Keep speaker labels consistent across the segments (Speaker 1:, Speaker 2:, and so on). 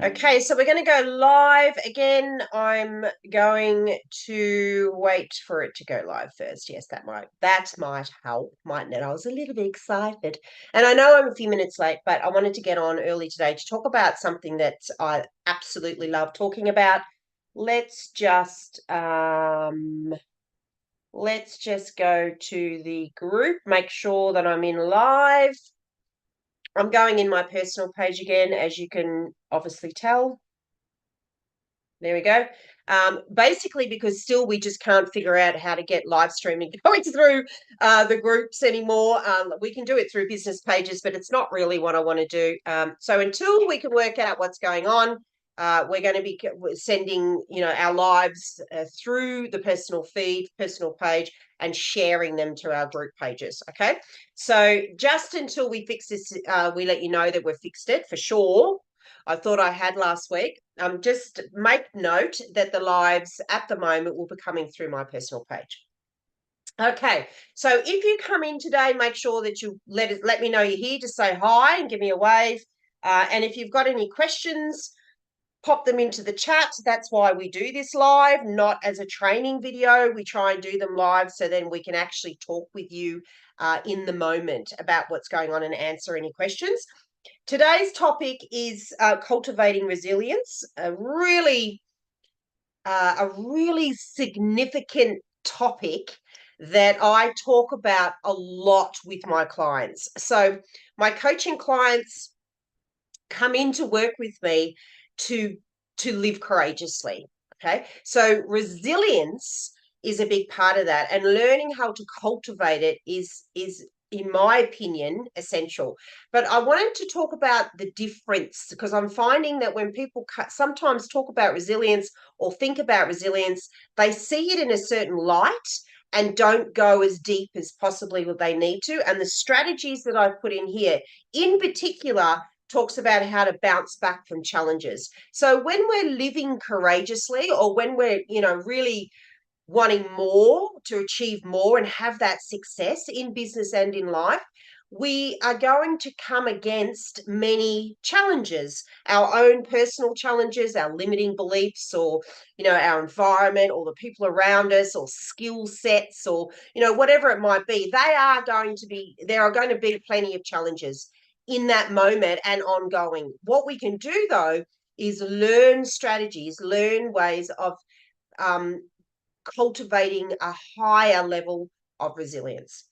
Speaker 1: Okay, so we're going to go live again. I'm going to wait for it to go live first. Yes, that might help, mightn't it? I was a little bit excited. And I know I'm a few minutes late, but I wanted to get on early today to talk about something that I absolutely love talking about. Let's just let's just go to the group, make sure that I'm in live. I'm going in my personal page again, as you can obviously tell. There we go. Basically, because still we just can't figure out how to get live streaming going through the groups anymore. We can do it through business pages, but it's not really what I want to do. So until we can work out what's going on, we're going to be sending, our lives through the personal feed, personal page, and sharing them to our group pages. Okay. So just until we fix this, we let you know that we've fixed it for sure. I thought I had last week. Just make note that the lives at the moment will be coming through my personal page. Okay, so if you come in today, make sure that you let me know you're here. Just say hi and give me a wave. And if you've got any questions, pop them into the chat. That's why we do this live, not as a training video. We try and do them live so then we can actually talk with you in the moment about what's going on and answer any questions. Today's topic is cultivating resilience, a really significant topic that I talk about a lot with my clients. So my coaching clients come in to work with me to live courageously. Okay, so resilience is a big part of that, and learning how to cultivate it is in my opinion essential. But I wanted to talk about the difference, because I'm finding that when people sometimes talk about resilience or think about resilience, they see it in a certain light and don't go as deep as possibly what they need to. And the strategies that I've put in here in particular talks about how to bounce back from challenges. So when we're living courageously, or when we're, really wanting more, to achieve more and have that success in business and in life, we are going to come against many challenges, our own personal challenges, our limiting beliefs, or, our environment, or the people around us, or skill sets, or, whatever it might be. There are going to be plenty of challenges in that moment and ongoing. What we can do, though, is learn strategies, learn ways of um, cultivating a higher level of resilience.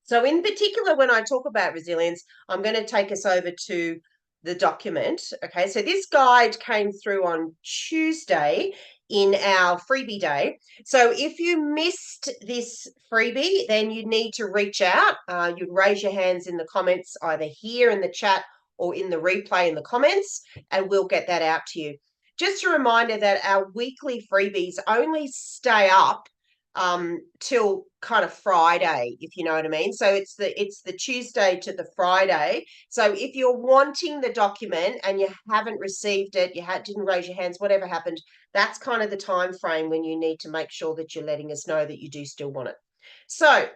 Speaker 1: So in particular, when I talk about resilience, I'm going to take us over to the document. Okay, so this guide came through on Tuesday in our freebie day. So if you missed this freebie, then you need to reach out. You'd raise your hands in the comments, either here in the chat or in the replay in the comments, and we'll get that out to you. Just a reminder that our weekly freebies only stay up till kind of Friday, if you know what I mean. So it's the Tuesday to the Friday. So if you're wanting the document and you haven't received it, didn't raise your hands, whatever happened, that's kind of the time frame when you need to make sure that you're letting us know that you do still want it. So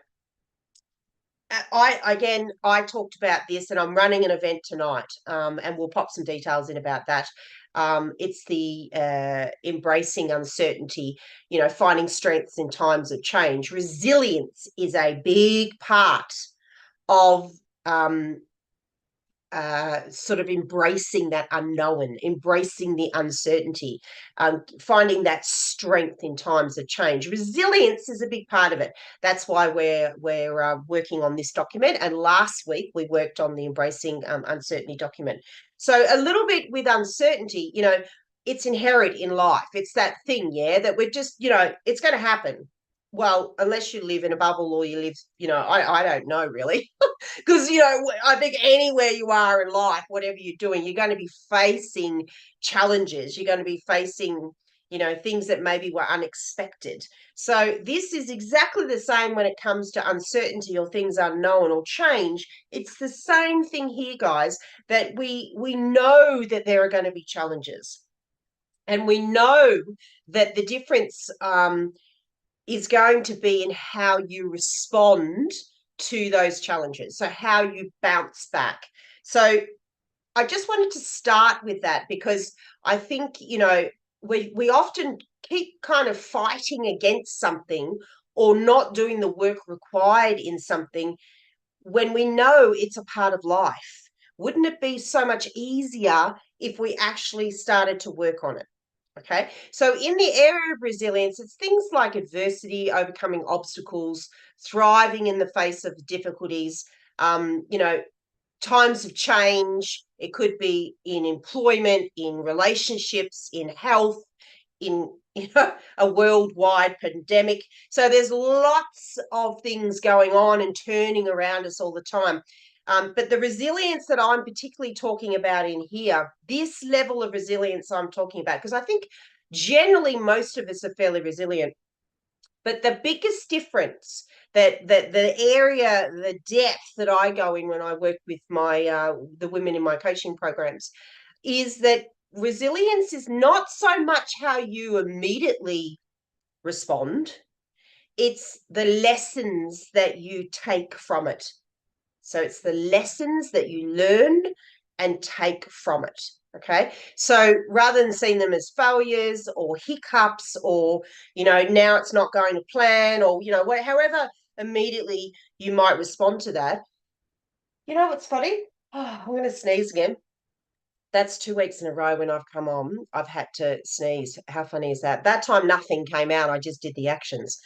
Speaker 1: I talked about this, and I'm running an event tonight, and we'll pop some details in about that. It's the embracing uncertainty, finding strengths in times of change. Resilience is a big part of sort of embracing that unknown, embracing the uncertainty, finding that strength in times of change. Resilience is a big part of it. That's why we're working on this document. And last week we worked on the embracing uncertainty document. So a little bit with uncertainty, it's inherent in life. It's that thing, that we're just, it's going to happen. Well, unless you live in a bubble, or you live, I don't know really. Because, I think anywhere you are in life, whatever you're doing, you're going to be facing challenges. You're going to be facing, things that maybe were unexpected. So this is exactly the same when it comes to uncertainty or things unknown or change. It's the same thing here, guys, that we know that there are going to be challenges. And we know that the difference is going to be in how you respond to those challenges. So how you bounce back. So I just wanted to start with that because I think, we often keep kind of fighting against something or not doing the work required in something when we know it's a part of life. Wouldn't it be so much easier if we actually started to work on it? Okay. So, in the area of resilience, it's things like adversity, overcoming obstacles, thriving in the face of difficulties, um, you know, times of change. It could be in employment, in relationships, in health, in a worldwide pandemic. So there's lots of things going on and turning around us all the time. But the resilience that I'm particularly talking about in here, this level of resilience I'm talking about, because I think generally most of us are fairly resilient. But the biggest difference that the area, the depth that I go in when I work with my the women in my coaching programs, is that resilience is not so much how you immediately respond, it's the lessons that you take from it. So it's the lessons that you learn and take from it. Okay. So rather than seeing them as failures or hiccups or, now it's not going to plan or, however immediately you might respond to that. You know what's funny? Oh, I'm going to sneeze again. That's 2 weeks in a row when I've come on, I've had to sneeze. How funny is that? That time nothing came out. I just did the actions.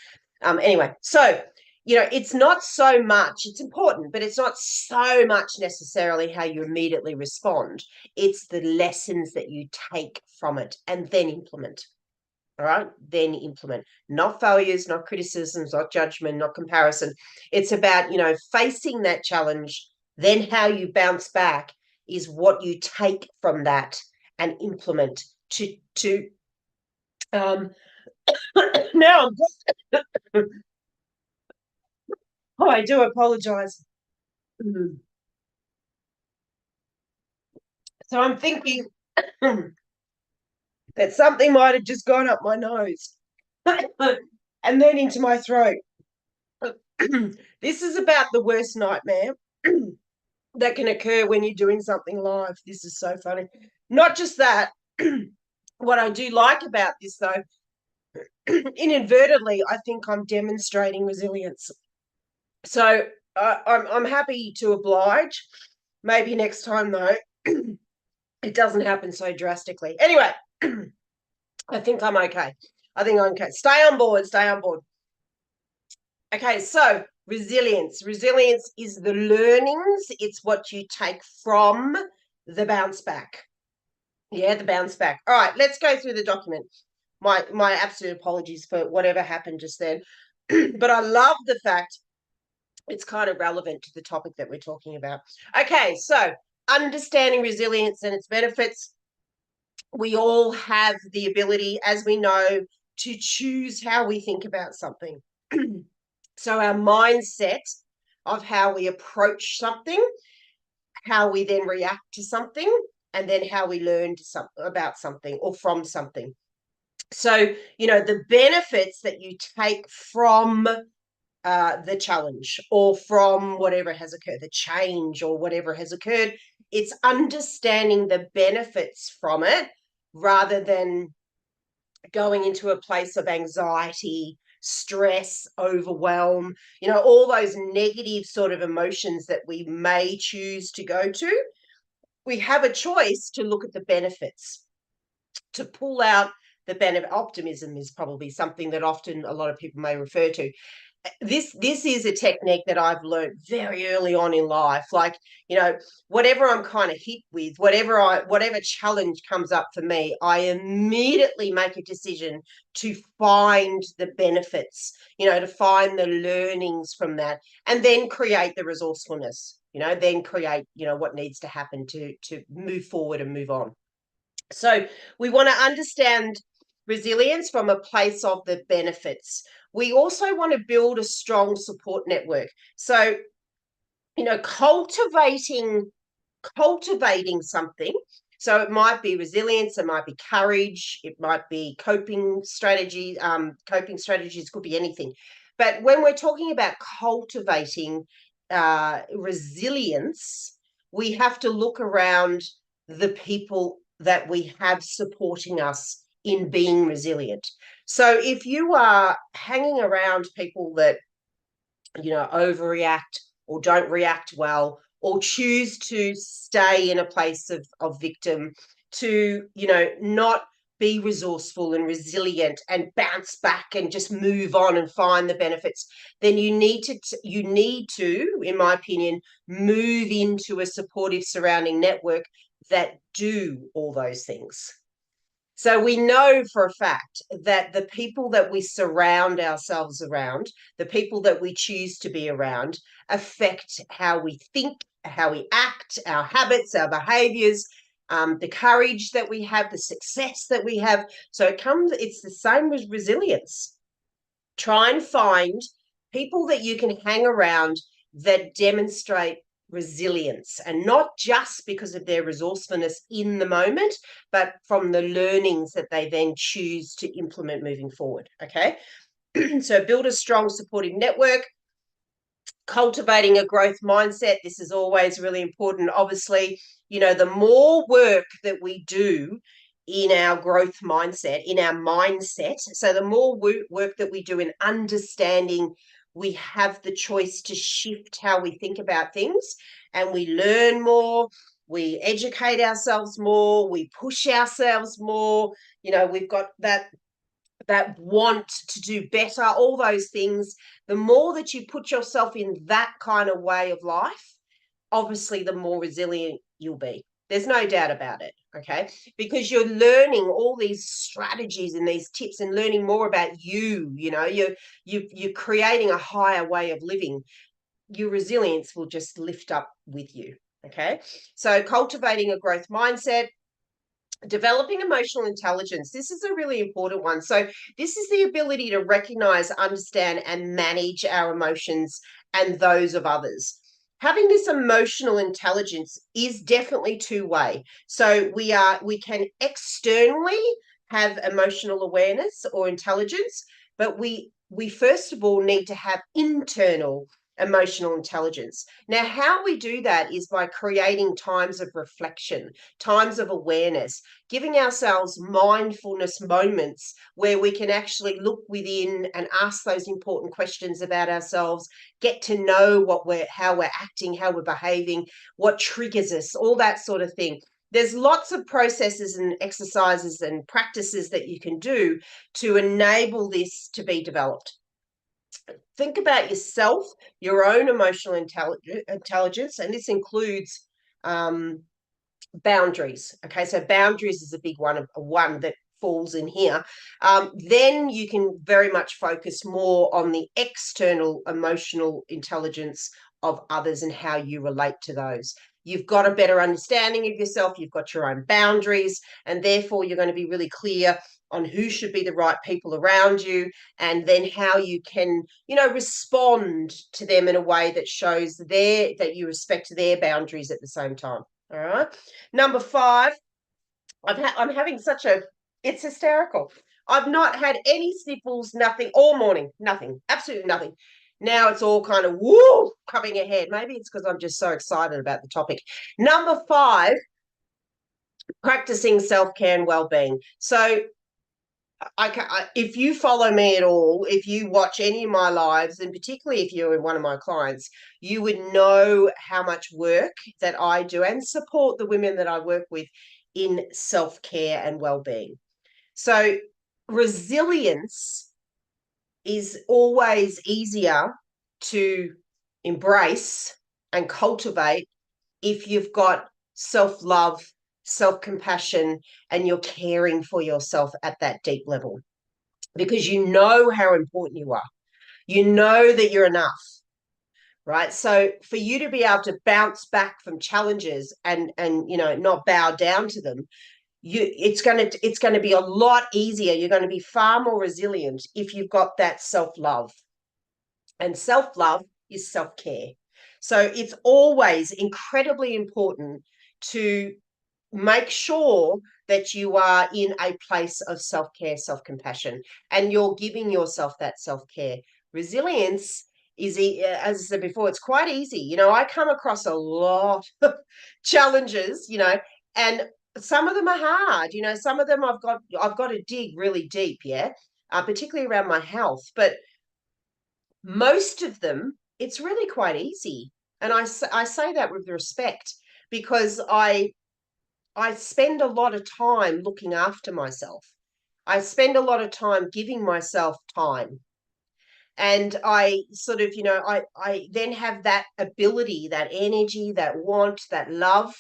Speaker 1: Anyway, so, it's not so much, it's important, but it's not so much necessarily how you immediately respond. It's the lessons that you take from it and then implement. All right, then implement. Not failures, not criticisms, not judgment, not comparison. It's about, facing that challenge, then how you bounce back is what you take from that and implement to now I'm just oh, I do apologize. So I'm thinking that something might have just gone up my nose and then into my throat. This is about the worst nightmare that can occur when you're doing something live. This is so funny. Not just that, what I do like about this, though, inadvertently, I think I'm demonstrating resilience. So I'm happy to oblige. Maybe next time, though, it doesn't happen so drastically. Anyway, I think I'm okay. I think I'm okay. Stay on board. Stay on board. Okay, so resilience. Resilience is the learnings. It's what you take from the bounce back. Yeah, the bounce back. All right, let's go through the document. My absolute apologies for whatever happened just then. But I love the fact it's kind of relevant to the topic that we're talking about. Okay, so understanding resilience and its benefits. We all have the ability, as we know, to choose how we think about something. So our mindset of how we approach something, how we then react to something, and then how we learn about something or from something. So, the benefits that you take from the challenge or from whatever has occurred, the change or whatever has occurred, it's understanding the benefits from it rather than going into a place of anxiety, stress, overwhelm, all those negative sort of emotions that we may choose to go to. We have a choice to look at the benefits, to pull out the benefit. Optimism is probably something that often a lot of people may refer to. This is a technique that I've learned very early on in life. Like, whatever I'm kind of hit with, whatever challenge comes up for me, I immediately make a decision to find the benefits, to find the learnings from that, and then create the resourcefulness, then create, what needs to happen to move forward and move on. So we want to understand resilience from a place of the benefits. We also want to build a strong support network. So, cultivating something. So it might be resilience, it might be courage, it might be coping strategies. Coping strategies could be anything. But when we're talking about cultivating resilience, we have to look around the people that we have supporting us in being resilient. So if you are hanging around people that, overreact or don't react well, or choose to stay in a place of victim, to, not be resourceful and resilient and bounce back and just move on and find the benefits, then you need to, in my opinion, move into a supportive surrounding network that do all those things. So we know for a fact that the people that we surround ourselves around, the people that we choose to be around, affect how we think, how we act, our habits, our behaviors, the courage that we have, the success that we have. So it's the same with resilience. Try and find people that you can hang around that demonstrate resilience, and not just because of their resourcefulness in the moment, but from the learnings that they then choose to implement moving forward. Okay. So build a strong supportive network. Cultivating a growth mindset. This is always really important. Obviously, the more work that we do in our growth mindset, in our mindset, so the more work that we do in understanding, we have the choice to shift how we think about things, and we learn more, we educate ourselves more, we push ourselves more. We've got that want to do better, all those things. The more that you put yourself in that kind of way of life, obviously the more resilient you'll be. There's no doubt about it. Okay. Because you're learning all these strategies and these tips and learning more about you. You're creating a higher way of living. Your resilience will just lift up with you. Okay. So cultivating a growth mindset. Developing emotional intelligence. This is a really important one. So this is the ability to recognize, understand, and manage our emotions and those of others. Having this emotional intelligence is definitely two-way. So we can externally have emotional awareness or intelligence, but we first of all need to have internal emotional intelligence. Now, how we do that is by creating times of reflection, times of awareness, giving ourselves mindfulness moments where we can actually look within and ask those important questions about ourselves, get to know how we're acting, how we're behaving, what triggers us, all that sort of thing. There's lots of processes and exercises and practices that you can do to enable this to be developed. Think about yourself, your own emotional intelligence, and this includes boundaries. Okay, so boundaries is a big one that falls in here. Then you can very much focus more on the external emotional intelligence of others and how you relate to those. You've got a better understanding of yourself, you've got your own boundaries, and therefore you're going to be really clear on who should be the right people around you, and then how you can, respond to them in a way that shows that you respect their boundaries at the same time. All right. Number 5, I'm having it's hysterical. I've not had any sniffles, nothing, all morning, nothing, absolutely nothing. Now it's all kind of coming ahead. Maybe it's because I'm just so excited about the topic. Number 5, practicing self-care and well-being. So if you follow me at all, if you watch any of my lives, and particularly if you're one of my clients, you would know how much work that I do and support the women that I work with in self-care and well-being. So resilience is always easier to embrace and cultivate if you've got self-love, self-compassion, and you're caring for yourself at that deep level, because you know how important you are. You know that you're enough, right? So for you to be able to bounce back from challenges and not bow down to them, it's going to be a lot easier. You're going to be far more resilient if you've got that self-love. And self-love is self-care. So it's always incredibly important to make sure that you are in a place of self-care, self-compassion, and you're giving yourself that self-care. Resilience as I said before, it's quite easy. You know, I come across a lot of challenges, you know, and some of them are hard. You know, some of them I've got to dig really deep, yeah, particularly around my health. But most of them, it's really quite easy. And I say that with respect because I spend a lot of time looking after myself. I spend a lot of time giving myself time. And I sort of, you know, I then have that ability, that energy, that want, that love,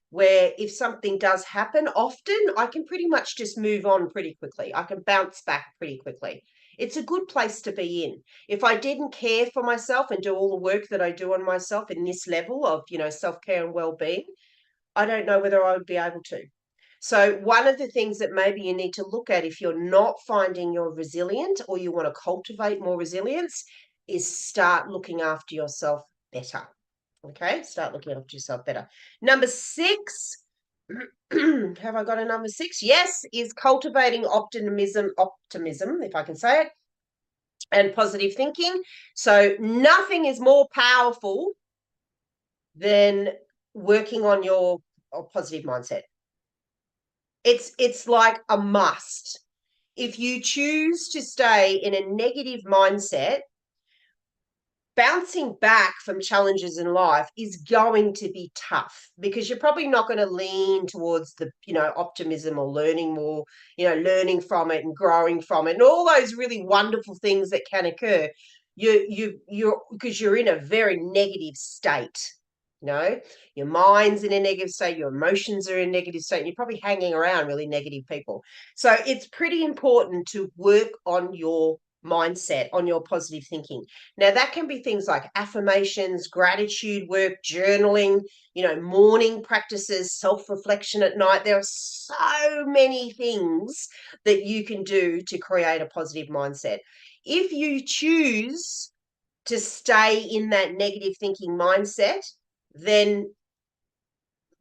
Speaker 1: where if something does happen, often I can pretty much just move on pretty quickly. I can bounce back pretty quickly. It's a good place to be in. If I didn't care for myself and do all the work that I do on myself in this level of, you know, self-care and well-being, I don't know whether I would be able to. So, one of the things that maybe you need to look at if you're not finding you're resilient or you want to cultivate more resilience is start looking after yourself better. Okay, start looking after yourself better. Number 6, have I got a number 6? Yes, is cultivating optimism, if I can say it, and positive thinking. So, nothing is more powerful than working on your positive mindset. It's like a must. If you choose to stay in a negative mindset, bouncing back from challenges in life is going to be tough because you're probably not going to lean towards the, you know, optimism or learning more, you know, learning from it and growing from it and all those really wonderful things that can occur. You're because you're in a very negative state. You know, your mind's in a negative state, your emotions are in a negative state, and you're probably hanging around really negative people. So it's pretty important to work on your mindset, on your positive thinking. Now, that can be things like affirmations, gratitude work, journaling, you know, morning practices, self reflection at night. There are so many things that you can do to create a positive mindset. If you choose to stay in that negative thinking mindset, then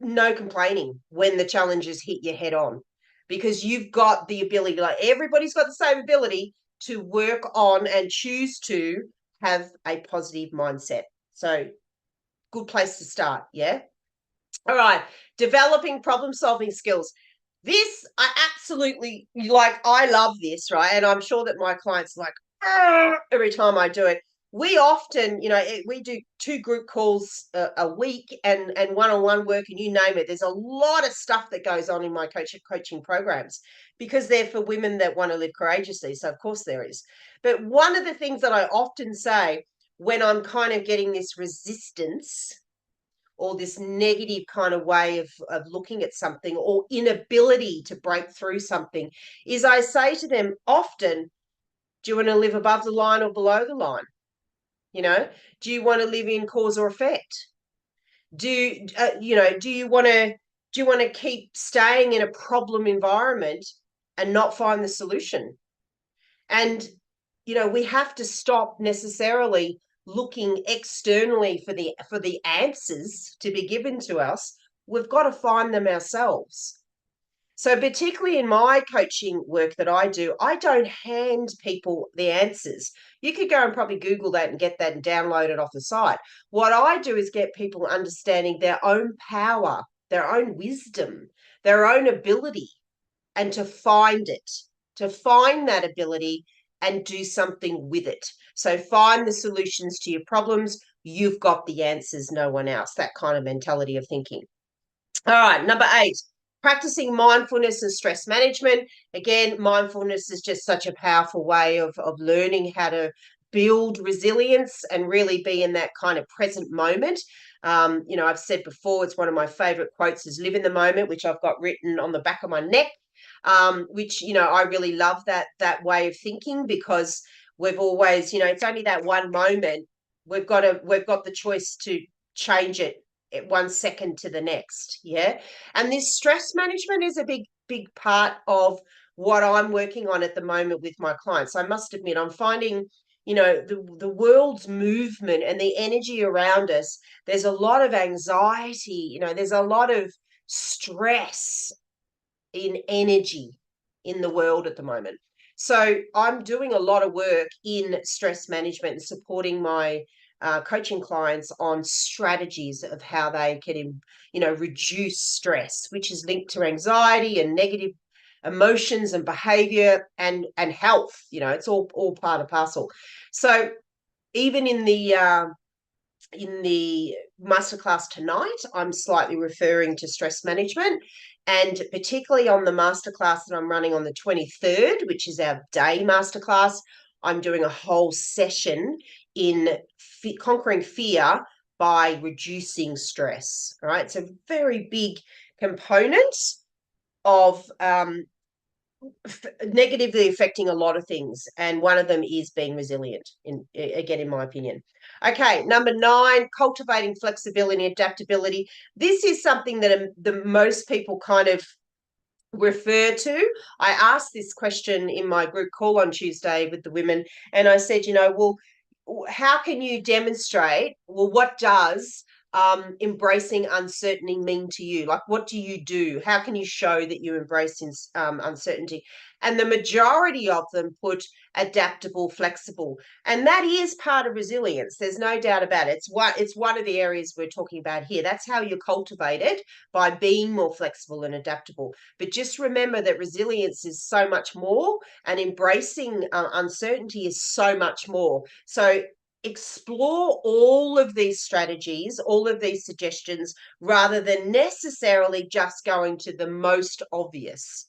Speaker 1: no complaining when the challenges hit you head on because you've got the ability, like everybody's got the same ability to work on and choose to have a positive mindset. So, good place to start. Yeah. All right. Developing problem solving skills. This, I absolutely like. I love this, right? And I'm sure that my clients like every time I do it. We often, you know, we do 2 group calls a week and one-on-one work, and you name it. There's a lot of stuff that goes on in my coaching programs because they're for women that want to live courageously. So of course there is. But one of the things that I often say when I'm kind of getting this resistance or this negative kind of way of looking at something or inability to break through something is I say to them often, do you want to live above the line or below the line? You know, do you want to live in cause or effect? You know, do you want to keep staying in a problem environment and not find the solution? And you know, we have to stop necessarily looking externally for the answers to be given to us. We've got to find them ourselves. So, particularly in my coaching work that I do, I don't hand people the answers. You could go and probably Google that and get that and download it off the site. What I do is get people understanding their own power, their own wisdom, their own ability, and to find that ability and do something with it. So, find the solutions to your problems. You've got the answers, no one else. That kind of mentality of thinking. All right, number 8, practicing mindfulness and stress management. Again, mindfulness is just such a powerful way of learning how to build resilience and really be in that kind of present moment. You know, I've said before, it's one of my favorite quotes is live in the moment, which I've got written on the back of my neck, which, you know, I really love that way of thinking because we've always, you know, it's only that one moment. We've got the choice to change it 1 second to the next. Yeah. And this stress management is a big part of what I'm working on at the moment with my clients. I must admit, I'm finding, you know, the world's movement and the energy around us, there's a lot of anxiety, you know, there's a lot of stress in energy in the world at the moment. So I'm doing a lot of work in stress management and supporting my coaching clients on strategies of how they can, reduce stress, which is linked to anxiety and negative emotions and behavior and health. It's all part of parcel. So even in the masterclass tonight, I'm slightly referring to stress management, and particularly on the masterclass that I'm running on the 23rd, which is our day masterclass, I'm doing a whole session in conquering fear by reducing stress. All right, it's a very big component of negatively affecting a lot of things, and one of them is being resilient, in my opinion. Okay, number 9, cultivating flexibility and adaptability. This is something that the most people kind of refer to. I asked this question in my group call on Tuesday with the women, and I said, well, how can you demonstrate, what does embracing uncertainty mean to you? Like, what do you do? How can you show that you embrace uncertainty? And the majority of them put adaptable, flexible, and that is part of resilience. There's no doubt about it. It's one of the areas we're talking about here. That's how you cultivate it, by being more flexible and adaptable. But just remember that resilience is so much more, and embracing uncertainty is so much more. So explore all of these strategies, all of these suggestions, rather than necessarily just going to the most obvious.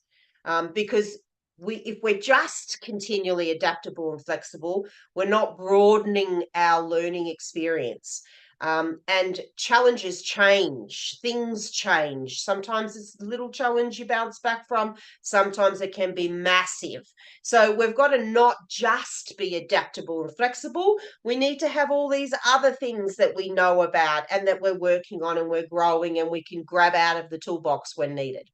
Speaker 1: Because if we're just continually adaptable and flexible, we're not broadening our learning experience. And challenges change, things change. Sometimes it's a little challenge you bounce back from, sometimes it can be massive. So we've got to not just be adaptable and flexible. We need to have all these other things that we know about and that we're working on and we're growing and we can grab out of the toolbox when needed.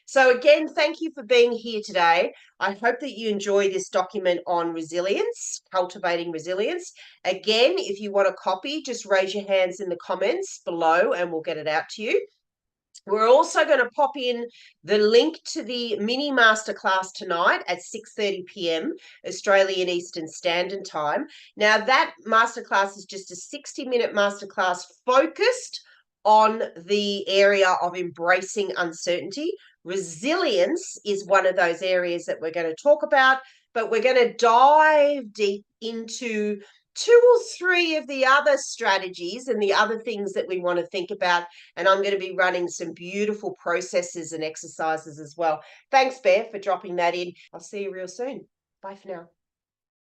Speaker 1: So again, thank you for being here today. I hope that you enjoy this document on resilience, cultivating resilience. Again, if you want a copy, just raise your hands in the comments below and we'll get it out to you. We're also going to pop in the link to the mini masterclass tonight at 6:30 p.m. Australian Eastern Standard Time. Now, that masterclass is just a 60-minute masterclass focused on the area of embracing uncertainty. Resilience is one of those areas that we're going to talk about, but we're going to dive deep into 2 or 3 of the other strategies and the other things that we want to think about. And I'm going to be running some beautiful processes and exercises as well. Thanks, Bear, for dropping that in. I'll see you real soon. Bye for now.